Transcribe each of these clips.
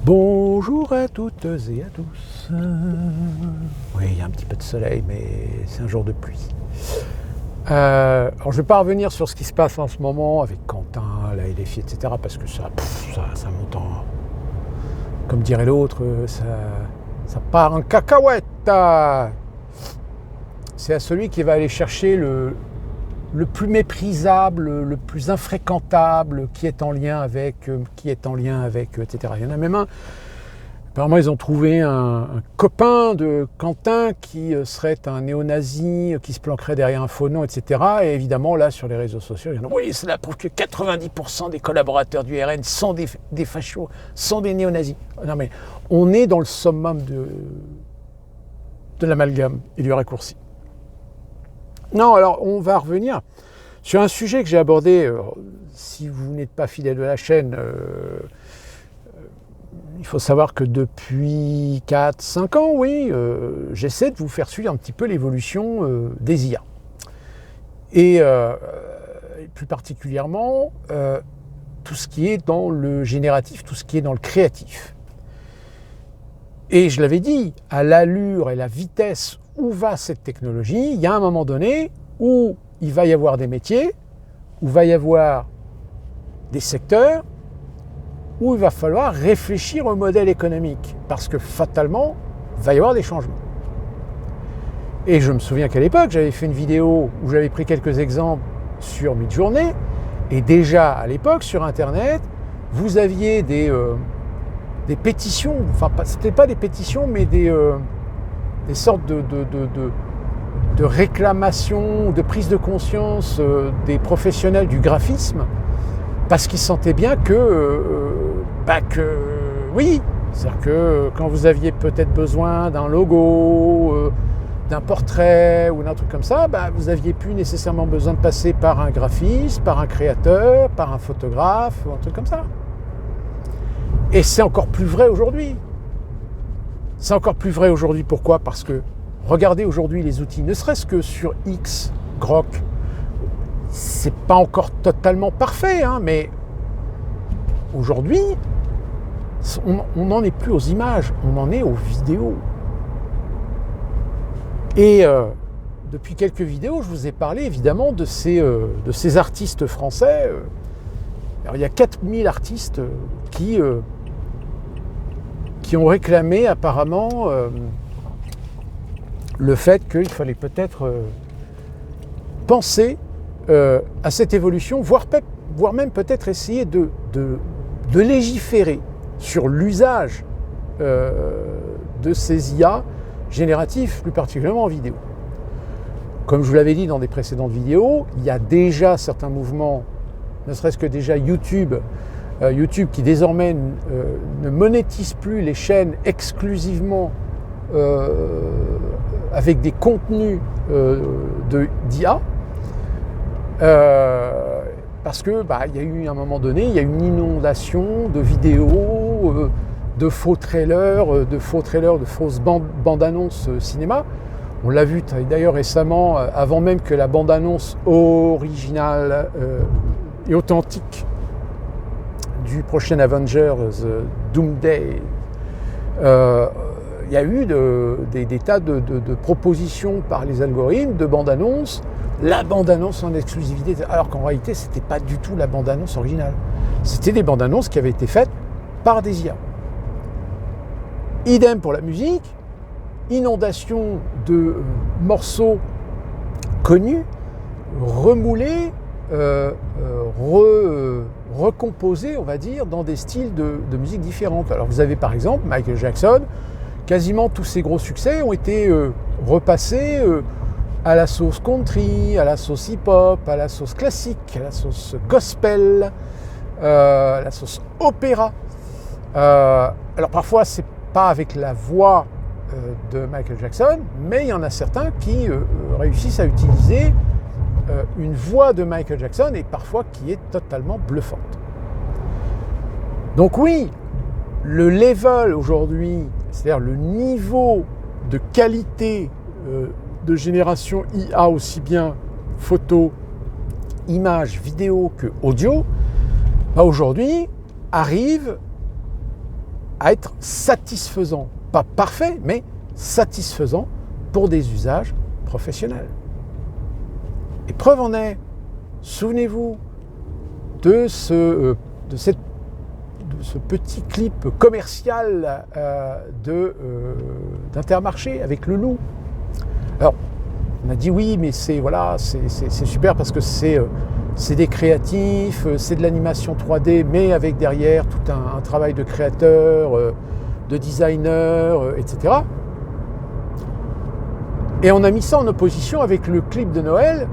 Bonjour à toutes et à tous. Oui, il y a un petit peu de soleil, mais c'est un jour de pluie. Alors, je ne vais pas revenir sur ce qui se passe en ce moment avec Quentin, la LFI, etc. Parce que ça monte en... Comme dirait l'autre, ça part en cacahuète. C'est à celui qui va aller chercher le plus méprisable, le plus infréquentable, qui est en lien avec, etc. Il y en a même un. Apparemment, ils ont trouvé un copain de Quentin qui serait un néo-nazi, qui se planquerait derrière un faux nom, etc. Et évidemment, là, sur les réseaux sociaux, il y en a, oui, cela prouve que 90% des collaborateurs du RN sont des fachos, sont des néo-nazis. Non, mais on est dans le summum de l'amalgame et du raccourci. Non, alors, on va revenir sur un sujet que j'ai abordé. Si vous n'êtes pas fidèle de la chaîne, il faut savoir que depuis 4-5 ans, oui, j'essaie de vous faire suivre un petit peu l'évolution des IA. Et plus particulièrement, tout ce qui est dans le génératif, tout ce qui est dans le créatif. Et je l'avais dit, à l'allure et la vitesse où va cette technologie, il y a un moment donné où il va y avoir des métiers, où il va y avoir des secteurs, où il va falloir réfléchir au modèle économique, parce que fatalement, il va y avoir des changements. Et je me souviens qu'à l'époque, j'avais fait une vidéo où j'avais pris quelques exemples sur Midjourney, et déjà à l'époque, sur Internet, vous aviez des pétitions, enfin, c'était pas des pétitions, mais des sortes de réclamations, de prise de conscience des professionnels du graphisme, parce qu'ils sentaient bien oui, c'est-à-dire que quand vous aviez peut-être besoin d'un logo, d'un portrait ou d'un truc comme ça, vous n'aviez plus nécessairement besoin de passer par un graphiste, par un créateur, par un photographe ou un truc comme ça. Et c'est encore plus vrai aujourd'hui. C'est encore plus vrai aujourd'hui, pourquoi ? Parce que regardez aujourd'hui les outils, ne serait-ce que sur X, Grok, c'est pas encore totalement parfait, mais aujourd'hui, on n'en est plus aux images, on en est aux vidéos. Et depuis quelques vidéos, je vous ai parlé évidemment de ces artistes français. Alors, il y a 4000 artistes qui ont réclamé apparemment le fait qu'il fallait peut-être penser à cette évolution, voire même peut-être essayer de légiférer sur l'usage de ces IA génératifs, plus particulièrement en vidéo. Comme je vous l'avais dit dans des précédentes vidéos, il y a déjà certains mouvements, ne serait-ce que déjà YouTube qui désormais ne monétise plus les chaînes exclusivement avec des contenus d'IA, parce que il y a eu à un moment donné, il y a une inondation de vidéos, de faux trailers, de fausses bandes-annonces cinéma. On l'a vu d'ailleurs récemment, avant même que la bande-annonce originale et authentique du prochain Avengers Doomsday, il y a eu des tas de propositions par les algorithmes de bande-annonce, la bande-annonce en exclusivité, alors qu'en réalité, ce n'était pas du tout la bande-annonce originale. C'était des bandes-annonces qui avaient été faites par des IA. Idem pour la musique, inondation de morceaux connus, remoulés, recomposés, on va dire, dans des styles de musique différents. Alors vous avez par exemple Michael Jackson, quasiment tous ses gros succès ont été repassés à la sauce country, à la sauce hip-hop, à la sauce classique, à la sauce gospel, à la sauce opéra. Alors parfois c'est pas avec la voix de Michael Jackson, mais il y en a certains qui réussissent à utiliser une voix de Michael Jackson et parfois qui est totalement bluffante. Donc oui, le level aujourd'hui, c'est-à-dire le niveau de qualité de génération IA, aussi bien photo, images, vidéo que audio, aujourd'hui arrive à être satisfaisant. Pas parfait, mais satisfaisant pour des usages professionnels. Et preuve en est, souvenez-vous de ce petit clip commercial d'Intermarché avec le loup. Alors, on a dit oui, mais c'est super parce que c'est des créatifs, c'est de l'animation 3D, mais avec derrière tout un travail de créateur, de designer, etc. Et on a mis ça en opposition avec le clip de Noël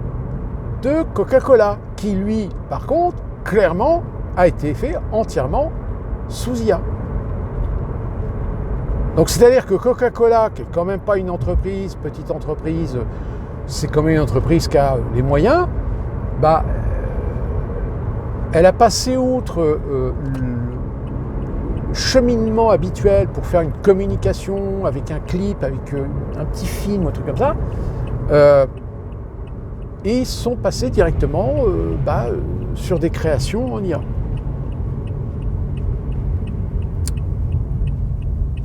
de Coca-Cola, qui lui, par contre, clairement, a été fait entièrement sous IA. Donc c'est-à-dire que Coca-Cola, qui est quand même pas une entreprise, petite entreprise, c'est quand même une entreprise qui a les moyens, elle a passé outre le cheminement habituel pour faire une communication avec un clip, avec un petit film, un truc comme ça, et ils sont passés directement sur des créations en IA.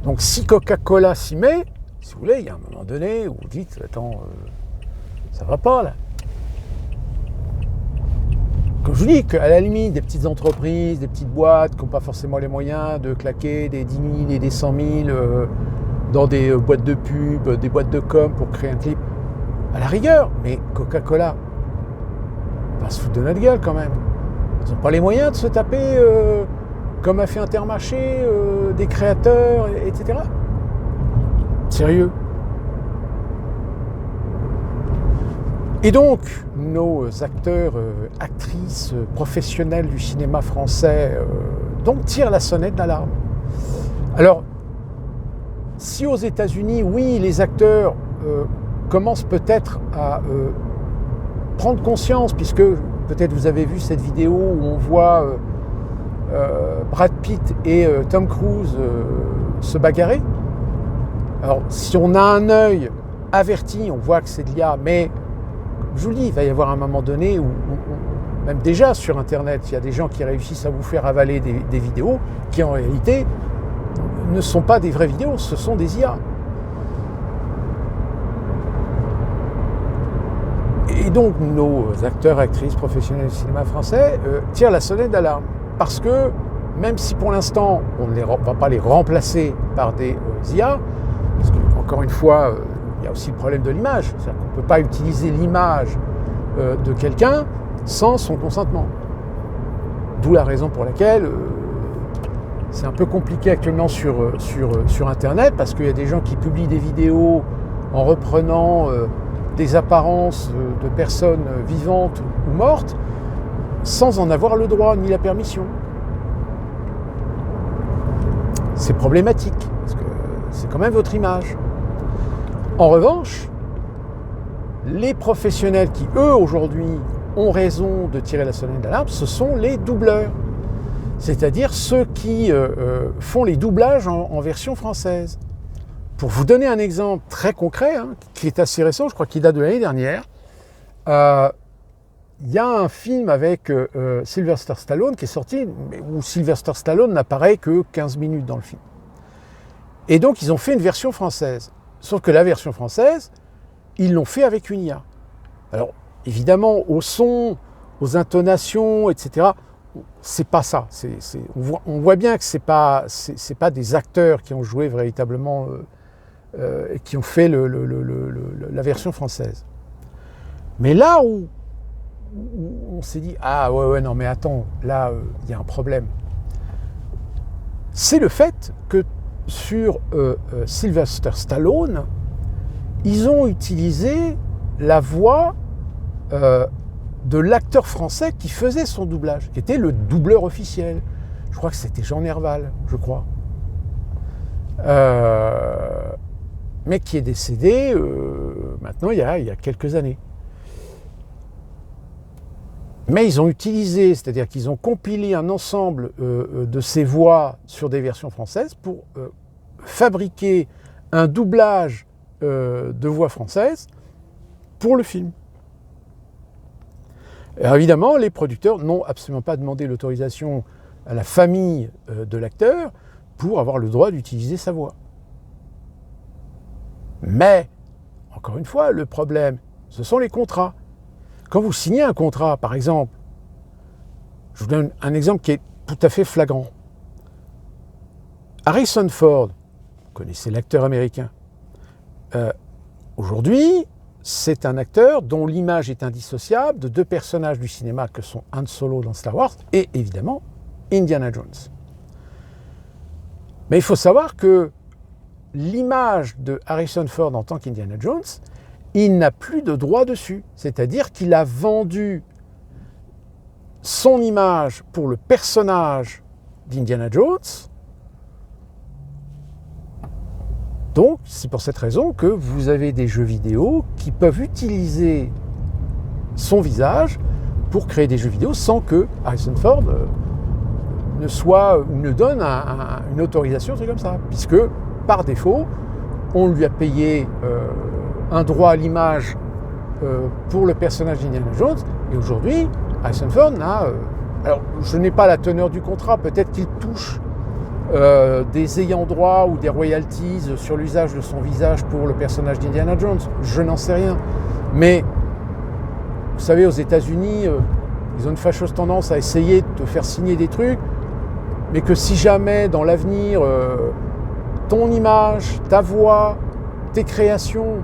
Donc si Coca-Cola s'y met, si vous voulez, il y a un moment donné où vous dites « Attends, ça va pas là ». Comme je vous dis, qu'à la limite, des petites entreprises, des petites boîtes qui n'ont pas forcément les moyens de claquer des 10 000 et des 100 000 dans des boîtes de pub, des boîtes de com pour créer un clip, à la rigueur, mais Coca-Cola, on va se foutre de notre gueule quand même. Ils n'ont pas les moyens de se taper, comme a fait Intermarché, des créateurs, etc. Sérieux. Et donc, nos acteurs, actrices, professionnels du cinéma français donc tirent la sonnette d'alarme. Alors, si aux États-Unis, oui, les acteurs commencent peut-être à prendre conscience, puisque peut-être vous avez vu cette vidéo où on voit Brad Pitt et Tom Cruise se bagarrer. Alors, si on a un œil averti, on voit que c'est de l'IA, mais je vous le dis, il va y avoir un moment donné où, même déjà sur Internet, il y a des gens qui réussissent à vous faire avaler des vidéos qui en réalité ne sont pas des vraies vidéos, ce sont des IA. Et donc nos acteurs, actrices, professionnels du cinéma français tirent la sonnette d'alarme. Parce que même si pour l'instant on ne va pas les remplacer par des IA, parce que, encore une fois, il y a aussi le problème de l'image. C'est-à-dire qu'on ne peut pas utiliser l'image de quelqu'un sans son consentement. D'où la raison pour laquelle c'est un peu compliqué actuellement sur Internet, parce qu'il y a des gens qui publient des vidéos en reprenant des apparences de personnes vivantes ou mortes sans en avoir le droit ni la permission. C'est problématique, parce que c'est quand même votre image. En revanche, les professionnels qui, eux, aujourd'hui, ont raison de tirer la sonnette d'alarme, ce sont les doubleurs. C'est-à-dire ceux qui font les doublages en version française. Pour vous donner un exemple très concret, qui est assez récent, je crois qu'il date de l'année dernière, il y a un film avec Sylvester Stallone qui est sorti, où Sylvester Stallone n'apparaît que 15 minutes dans le film. Et donc, ils ont fait une version française. Sauf que la version française, ils l'ont fait avec une IA. Alors, évidemment, au son, aux intonations, etc., c'est pas ça. On voit bien que c'est pas des acteurs qui ont joué véritablement, qui ont fait la version française. Mais là où on s'est dit « Ah ouais, non mais attends, là, il y a un problème », c'est le fait que sur Sylvester Stallone, ils ont utilisé la voix de l'acteur français qui faisait son doublage, qui était le doubleur officiel. Je crois que c'était Jean Nerval, je crois. Mais qui est décédé maintenant il y a quelques années. Mais ils ont utilisé, c'est-à-dire qu'ils ont compilé un ensemble de ces voix sur des versions françaises pour fabriquer un doublage de voix françaises pour le film. Alors évidemment, les producteurs n'ont absolument pas demandé l'autorisation à la famille de l'acteur pour avoir le droit d'utiliser sa voix. Mais, encore une fois, le problème, ce sont les contrats. Quand vous signez un contrat, par exemple, je vous donne un exemple qui est tout à fait flagrant. Harrison Ford, vous connaissez l'acteur américain, aujourd'hui, c'est un acteur dont l'image est indissociable de deux personnages du cinéma que sont Han Solo dans Star Wars et évidemment Indiana Jones. Mais il faut savoir que l'image de Harrison Ford en tant qu'Indiana Jones, il n'a plus de droit dessus. C'est-à-dire qu'il a vendu son image pour le personnage d'Indiana Jones. Donc, c'est pour cette raison que vous avez des jeux vidéo qui peuvent utiliser son visage pour créer des jeux vidéo sans que Harrison Ford ne soit ou ne donne une autorisation, un truc comme ça. Puisque, par défaut, on lui a payé un droit à l'image pour le personnage d'Indiana Jones, et aujourd'hui, Harrison Ford n'a... alors, je n'ai pas la teneur du contrat, peut-être qu'il touche des ayants droit ou des royalties sur l'usage de son visage pour le personnage d'Indiana Jones, je n'en sais rien. Mais, vous savez, aux États-Unis, ils ont une fâcheuse tendance à essayer de te faire signer des trucs, mais que si jamais, dans l'avenir, ton image, ta voix, tes créations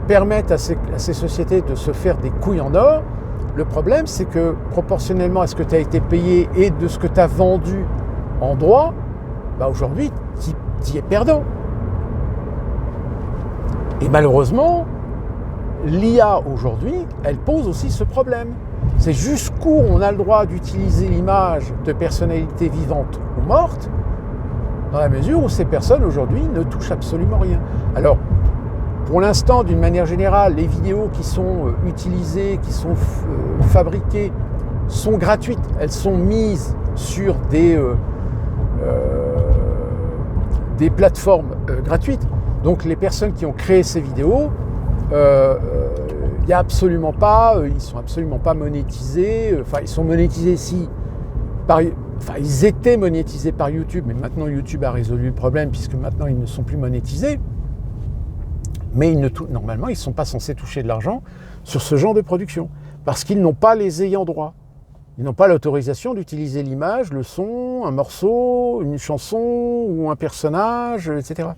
permettent à ces sociétés de se faire des couilles en or, le problème, c'est que proportionnellement à ce que tu as été payé et de ce que tu as vendu en droit, bah aujourd'hui, tu es perdant. Et malheureusement, l'IA aujourd'hui, elle pose aussi ce problème. C'est jusqu'où on a le droit d'utiliser l'image de personnalités vivantes ou mortes, dans la mesure où ces personnes aujourd'hui ne touchent absolument rien. Alors, pour l'instant, d'une manière générale, les vidéos qui sont utilisées, qui sont fabriquées, sont gratuites. Elles sont mises sur des plateformes gratuites. Donc les personnes qui ont créé ces vidéos, il y a absolument pas, ils sont absolument pas monétisés. Enfin, ils sont monétisés ils étaient monétisés par YouTube, mais maintenant YouTube a résolu le problème puisque maintenant ils ne sont plus monétisés. Mais normalement, ils ne sont pas censés toucher de l'argent sur ce genre de production parce qu'ils n'ont pas les ayants droit. Ils n'ont pas l'autorisation d'utiliser l'image, le son, un morceau, une chanson ou un personnage, etc.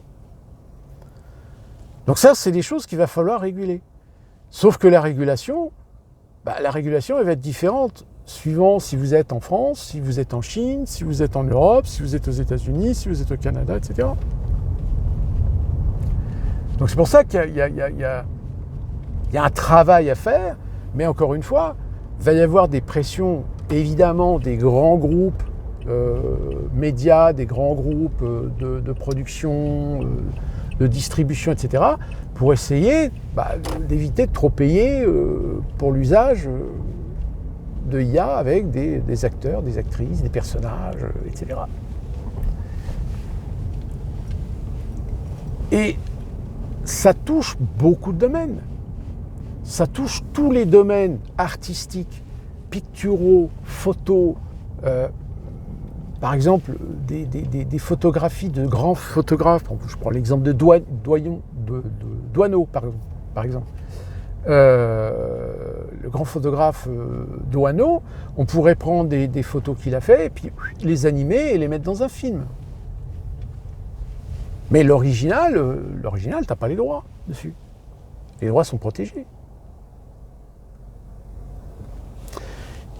Donc ça, c'est des choses qu'il va falloir réguler. Sauf que la régulation, elle va être différente suivant si vous êtes en France, si vous êtes en Chine, si vous êtes en Europe, si vous êtes aux États-Unis, si vous êtes au Canada, etc. Donc c'est pour ça qu'il y a un travail à faire, mais encore une fois, il va y avoir des pressions, évidemment, des grands groupes médias, des grands groupes de production, de distribution, etc., pour essayer d'éviter de trop payer pour l'usage de IA avec des acteurs, des actrices, des personnages, etc. Et ça touche beaucoup de domaines. Ça touche tous les domaines artistiques, picturaux, photos. Par exemple, des photographies de grands photographes. Je prends l'exemple de Doisneau, par exemple. Le grand photographe Doisneau, on pourrait prendre des photos qu'il a fait et puis les animer et les mettre dans un film. Mais l'original, t'as pas les droits dessus. Les droits sont protégés.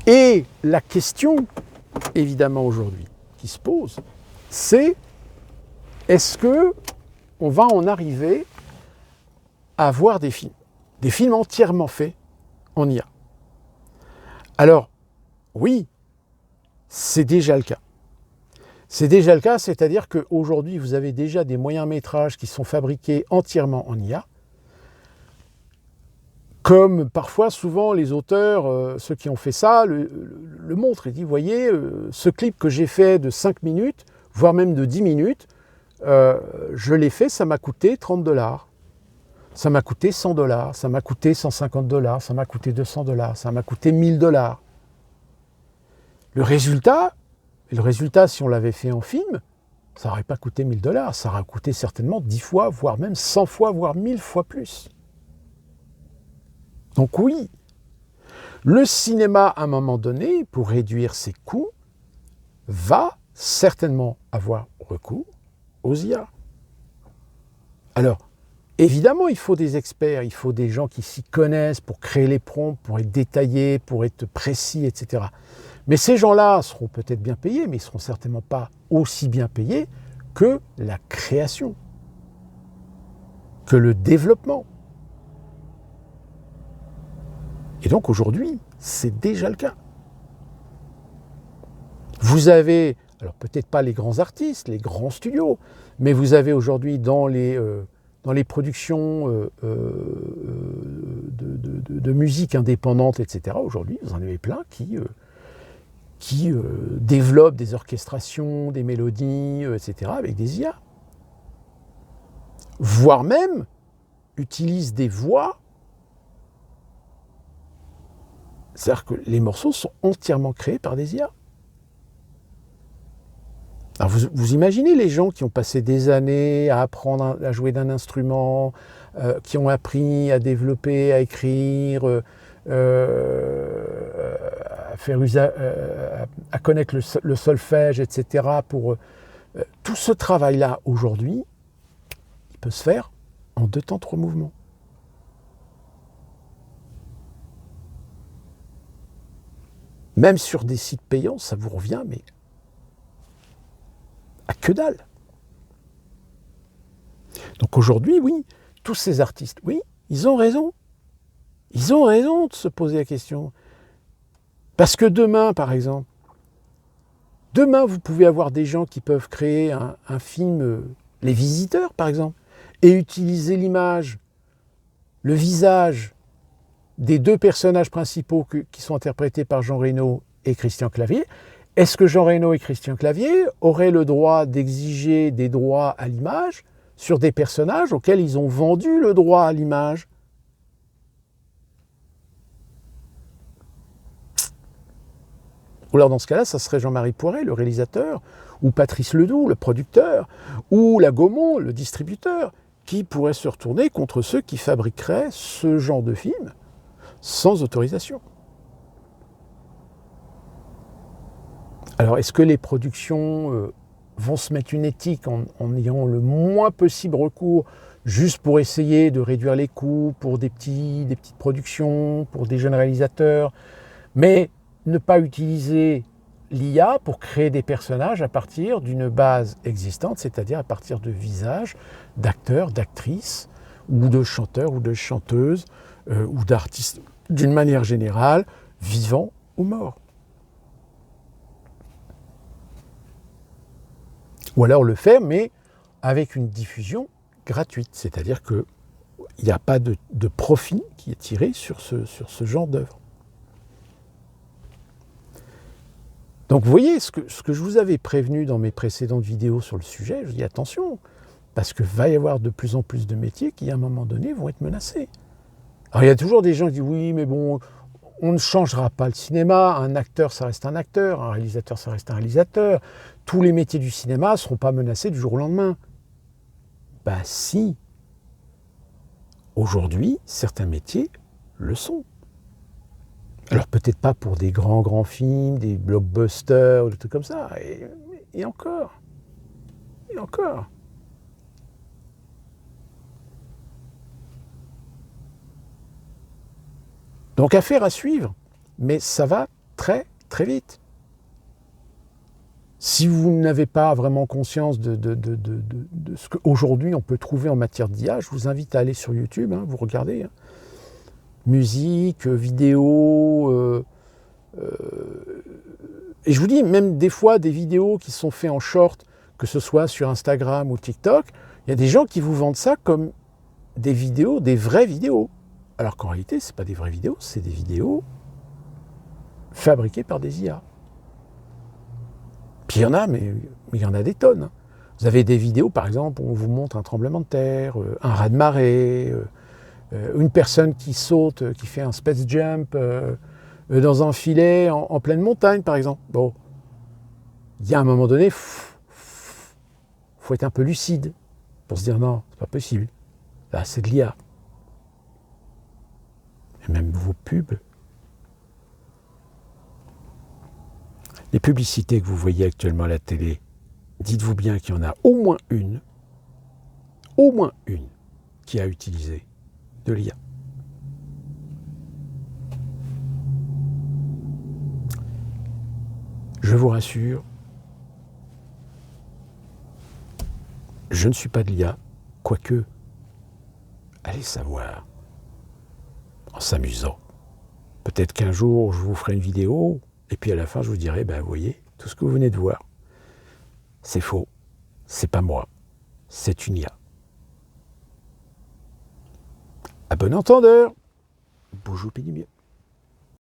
Et la question, évidemment, aujourd'hui, qui se pose, c'est est-ce que on va en arriver à voir des films entièrement faits en IA? Alors, oui, c'est déjà le cas. C'est déjà le cas, c'est-à-dire qu'aujourd'hui, vous avez déjà des moyens-métrages qui sont fabriqués entièrement en IA, comme parfois, souvent, les auteurs, ceux qui ont fait ça, le montrent. Ils disent, vous voyez, ce clip que j'ai fait de 5 minutes, voire même de 10 minutes, je l'ai fait, ça m'a coûté $30. Ça m'a coûté $100, ça m'a coûté $150, ça m'a coûté $200, ça m'a coûté $1000. Le résultat, si on l'avait fait en film, ça n'aurait pas coûté 1 000 $, ça aurait coûté certainement 10 fois, voire même 100 fois, voire 1000 fois plus. Donc oui, le cinéma, à un moment donné, pour réduire ses coûts, va certainement avoir recours aux IA. Alors, évidemment, il faut des experts, il faut des gens qui s'y connaissent pour créer les prompts, pour être détaillés, pour être précis, etc. Mais ces gens-là seront peut-être bien payés, mais ils ne seront certainement pas aussi bien payés que la création, que le développement. Et donc aujourd'hui, c'est déjà le cas. Vous avez, alors peut-être pas les grands artistes, les grands studios, mais vous avez aujourd'hui dans les productions de musique indépendante, etc., aujourd'hui, vous en avez plein qui développent des orchestrations, des mélodies, etc., avec des IA. Voire même utilisent des voix. C'est-à-dire que les morceaux sont entièrement créés par des IA. Alors vous imaginez les gens qui ont passé des années à apprendre à jouer d'un instrument, qui ont appris à développer, à écrire, à connaître le solfège, etc. Pour tout ce travail-là aujourd'hui, il peut se faire en 2 temps, 3 mouvements. Même sur des sites payants, ça vous revient, mais à que dalle. Donc aujourd'hui, oui, tous ces artistes, oui, ils ont raison. Ils ont raison de se poser la question. Parce que demain, par exemple, demain, vous pouvez avoir des gens qui peuvent créer un film, Les Visiteurs, par exemple, et utiliser l'image, le visage des 2 personnages principaux qui sont interprétés par Jean Reno et Christian Clavier. Est-ce que Jean Reno et Christian Clavier auraient le droit d'exiger des droits à l'image sur des personnages auxquels ils ont vendu le droit à l'image ? Ou alors dans ce cas-là, ça serait Jean-Marie Poiret, le réalisateur, ou Patrice Ledoux, le producteur, ou la Gaumont, le distributeur, qui pourrait se retourner contre ceux qui fabriqueraient ce genre de film sans autorisation. Alors, est-ce que les productions vont se mettre une éthique en ayant le moins possible recours juste pour essayer de réduire les coûts pour des petites productions, pour des jeunes réalisateurs, mais ne pas utiliser l'IA pour créer des personnages à partir d'une base existante, c'est-à-dire à partir de visages d'acteurs, d'actrices, ou de chanteurs ou de chanteuses, ou d'artistes d'une manière générale, vivants ou morts. Ou alors le faire, mais avec une diffusion gratuite, c'est-à-dire qu'il n'y a pas de profit qui est tiré sur ce genre d'œuvre. Donc vous voyez, ce que je vous avais prévenu dans mes précédentes vidéos sur le sujet, je dis attention, parce qu'il va y avoir de plus en plus de métiers qui, à un moment donné, vont être menacés. Alors il y a toujours des gens qui disent oui, mais bon, on ne changera pas le cinéma, un acteur, ça reste un acteur, un réalisateur, ça reste un réalisateur. Tous les métiers du cinéma ne seront pas menacés du jour au lendemain. Ben si. Aujourd'hui, certains métiers le sont. Alors peut-être pas pour des grands films, des blockbusters, des trucs comme ça, et encore. Et encore. Donc affaire à suivre, mais ça va très très vite. Si vous n'avez pas vraiment conscience de ce qu'aujourd'hui on peut trouver en matière d'IA, je vous invite à aller sur YouTube, vous regardez. Musique, vidéo, et je vous dis, même des fois des vidéos qui sont faites en short, que ce soit sur Instagram ou TikTok, il y a des gens qui vous vendent ça comme des vidéos, des vraies vidéos. Alors qu'en réalité, ce n'est pas des vraies vidéos, c'est des vidéos fabriquées par des IA. Puis il y en a, mais il y en a des tonnes. Vous avez des vidéos, par exemple, où on vous montre un tremblement de terre, un raz-de-marée, une personne qui saute, qui fait un space jump dans un filet en pleine montagne, par exemple. Bon, il y a un moment donné, faut être un peu lucide pour se dire non, c'est pas possible. Là, c'est de l'IA. Et même vos pubs. Les publicités que vous voyez actuellement à la télé, dites-vous bien qu'il y en a au moins une, qui a utilisé de l'IA. Je vous rassure, je ne suis pas de l'IA, quoique, allez savoir, en s'amusant. Peut-être qu'un jour, je vous ferai une vidéo, et puis à la fin, je vous dirai, ben, vous voyez, tout ce que vous venez de voir, c'est faux, c'est pas moi, c'est une IA. À bon entendeur, bonjour Pédimieux.